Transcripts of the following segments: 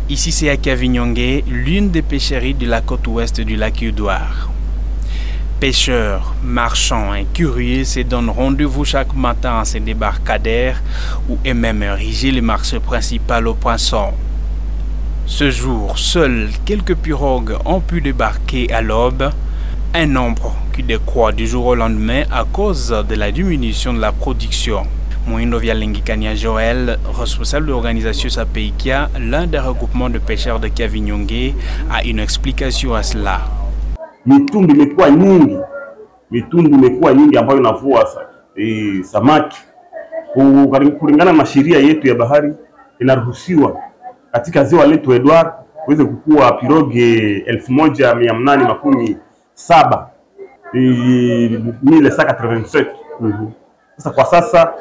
Ici c'est à Kavinyonge, l'une des pêcheries de la côte ouest du lac Edouard. Pêcheurs, marchands et curieux se donnent rendez-vous chaque matin à ces débarcadères où est même érigé le marché principal aux poissons. Ce jour, seules quelques pirogues ont pu débarquer à l'aube, un nombre qui décroît du jour au lendemain à cause de la diminution de la production. Moindo Vialengikania Joël, responsable de l'organisation Sapeikia, l'un des regroupements de pêcheurs de Kavinyonge, a une explication à cela. Mitundu imekuwa nyingi ambayo inavua samaki. Kulingana na sheria yetu ya bahari inaruhusiwa katika ziwa letu Edward kuweze kukua piroge 1817 1787. Sasa kwa sasa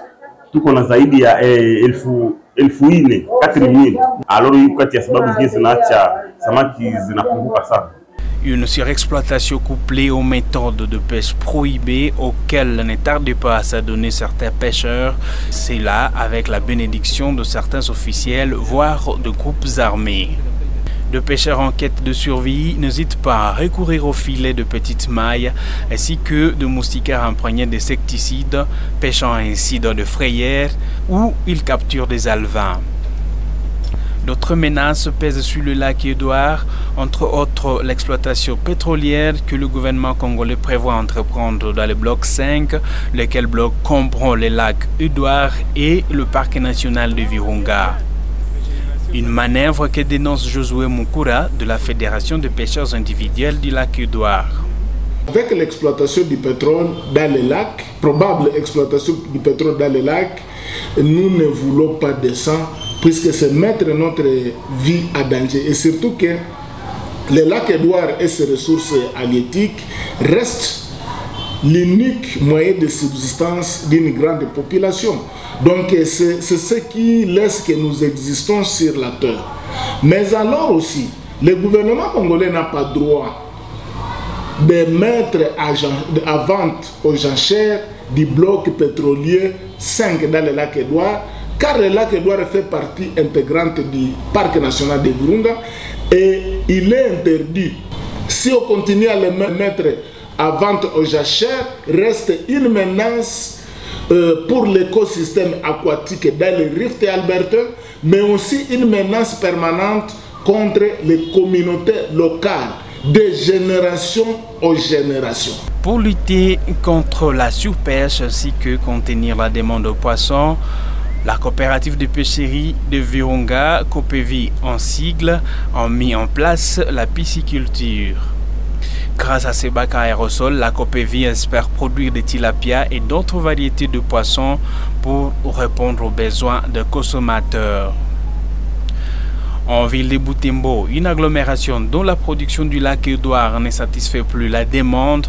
tuko na zaidi ya 1400 alors yuko kati ya sababu zingine zinaacha samaki zinapunguka sana. Une surexploitation couplée aux méthodes de pêche prohibées auxquelles ne tardent pas à s'adonner certains pêcheurs, c'est là avec la bénédiction de certains officiels, voire de groupes armés. De pêcheurs en quête de survie n'hésitent pas à recourir aux filets de petites mailles ainsi que de moustiquaires imprégnés d'insecticides, pêchant ainsi dans de frayères où ils capturent des alevins. D'autres menaces pèsent sur le lac Edouard, entre autres l'exploitation pétrolière que le gouvernement congolais prévoit entreprendre dans le bloc 5, lequel bloc comprend les lacs Edouard et le parc national de Virunga. Une manœuvre que dénonce Josué Mukura de la Fédération de pêcheurs individuels du lac Edouard. Avec l'exploitation du pétrole dans les lacs, probable exploitation du pétrole dans les lacs, nous ne voulons pas de ça, puisque c'est mettre notre vie à danger. Et surtout que le lac Edouard et ses ressources halieutiques restent l'unique moyen de subsistance d'une grande population. Donc c'est ce qui laisse que nous existons sur la terre. Mais alors aussi, le gouvernement congolais n'a pas droit de mettre à vente aux enchères du bloc pétrolier 5 dans le lac Edouard, car le lac Edouard fait partie intégrante du parc national de Virunga et il est interdit. Si on continue à le mettre à vente aux jachères, reste une menace pour l'écosystème aquatique dans le rift albertain, mais aussi une menace permanente contre les communautés locales, de génération en génération. Pour lutter contre la surpêche ainsi que contenir la demande aux poissons, la coopérative de pêcherie de Virunga, Copevi en sigle, a mis en place la pisciculture. Grâce à ces bacs à aérosols, la Copevi espère produire des tilapias et d'autres variétés de poissons pour répondre aux besoins des consommateurs. En ville de Butembo, une agglomération dont la production du lac Edouard ne satisfait plus la demande,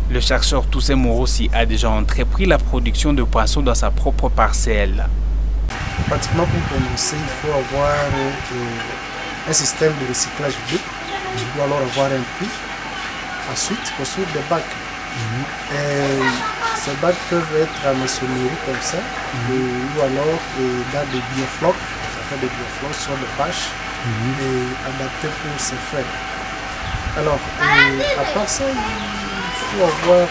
le chercheur Toussaint Mourossi a déjà entrepris la production de poissons dans sa propre parcelle. Pratiquement pour commencer, il faut avoir un système de recyclage d'eau. Il doit alors avoir un puits. Ensuite, construire des bacs. Et ces bacs peuvent être en maçonnerie comme ça, ou alors dans des bioflocs, des bioflocs sur des bâches et adaptés pour se faire. Alors, à part ça, il faut avoir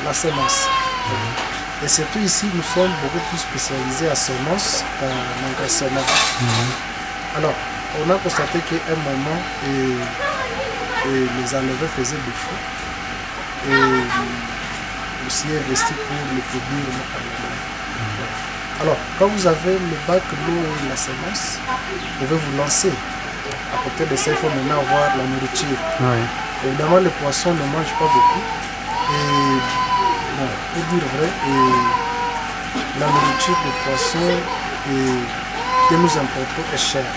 la semence. Et surtout ici, nous sommes beaucoup plus spécialisés à semences qu'en engraissement. Alors, on a constaté qu'à un moment, les enleveurs faisaient défaut et aussi investi pour le produire localement. Alors, quand vous avez le bac, l'eau et la semence, vous pouvez vous lancer. À côté de ça, il faut maintenant avoir la nourriture. Évidemment, les poissons ne mangent pas beaucoup. Et bon, pour dire vrai, la nourriture des poissons que nous importons est chère.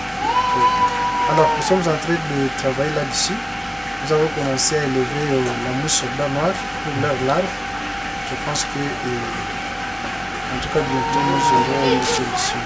Alors, nous sommes en train de travailler là-dessus. Nous avons commencé à élever la mouche soldat noire pour leurs larves. Je pense que, en tout cas, bientôt, nous aurons une solution.